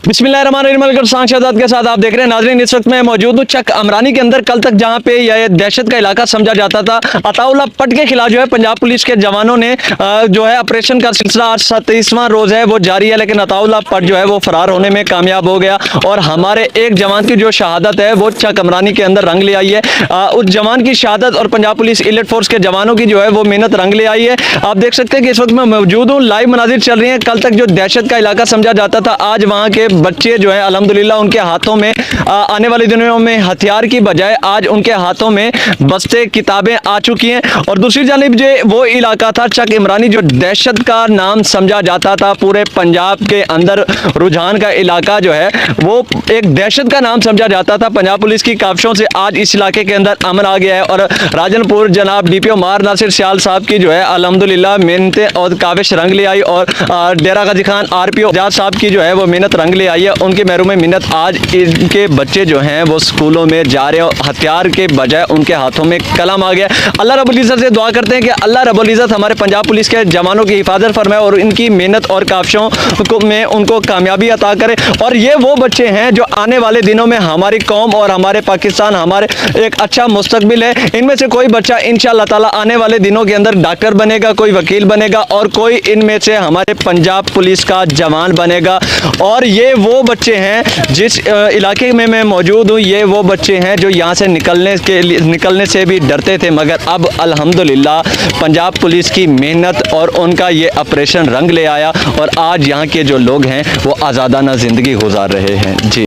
बिस्मिल्लाहिर्रहमानिर्रहीम शहजाद के साथ आप देख रहे हैं। नाज़रीन, इस वक्त मैं मौजूद हूँ चक अमरानी के अंदर। कल तक जहाँ पे यह दहशत का इलाका समझा जाता था, अताउल्लाह पट के खिलाफ जो है पंजाब पुलिस के जवानों ने जो है ऑपरेशन का सिलसिला आज 37वां रोज है वो जारी है, लेकिन अताउल्लाह पट जो है वो फरार होने में कामयाब हो गया और हमारे एक जवान की जो शहादत है वो चक अमरानी के अंदर रंग ले आई है। उस जवान की शहादत और पंजाब पुलिस इलीट फोर्स के जवानों की जो है वो मेहनत रंग ले आई है। आप देख सकते हैं कि इस वक्त मैं मौजूद हूँ, लाइव मनाजिर चल रही हैं। कल तक जो दहशत का इलाका समझा जाता था, आज वहाँ के बच्चे जो है अल्हम्दुलिल्लाह उनके हाथों में आने वाले दिनों में हथियार की बजाय आज उनके हाथों में बस्ते किताबें आ चुकी हैं। और दूसरी जानिब जो वो इलाका था चक इमरानी, जो दहशत का नाम समझा जाता था पूरे पंजाब के अंदर, रुझान का इलाका जो है वो एक दहशत का नाम समझा जाता था। पंजाब पुलिस की काविशों से आज इस इलाके के अंदर अमन आ गया है और राजनपुर जनाब DPO मार नासिर सियाल साहब की जो है अल्हम्दुलिल्लाह मेहनतें और काविश रंग ले आई और डेरा गाजी खान RPO आजाद साहब की जो है वो मेहनत रंग ले आई है। उनके महरूम मिन्नत आज इनके बच्चे जो हैं वो स्कूलों में जा रहे हैं, हथियार के बजाय उनके हाथों में कलम आ गया। अल्लाह रब्बुल इज़्ज़त से दुआ करते हैं कि अल्लाह रब्बुल इज़्ज़त हमारे पंजाब पुलिस के जवानों की हिफाजत फरमाए और इनकी मेहनत और काविशों को में उनको कामयाबी अता करे। और ये वो बच्चे हैं जो आने वाले दिनों में हमारी कौम और हमारे पाकिस्तान, हमारे एक अच्छा मुस्तकबिल है। इनमें से कोई बच्चा इंशाअल्लाह ताला आने वाले दिनों के अंदर डॉक्टर बनेगा, कोई वकील बनेगा और कोई इनमें से हमारे पंजाब पुलिस का जवान बनेगा। और ये वो बच्चे हैं जिस इलाके में मैं मौजूद हूँ, ये वो बच्चे हैं जो यहाँ से निकलने से भी डरते थे, मगर अब अल्हम्दुलिल्लाह पंजाब पुलिस की मेहनत और उनका ये ऑपरेशन रंग ले आया और आज यहाँ के जो लोग हैं वो आज़ादाना ज़िंदगी गुजार रहे हैं। जी।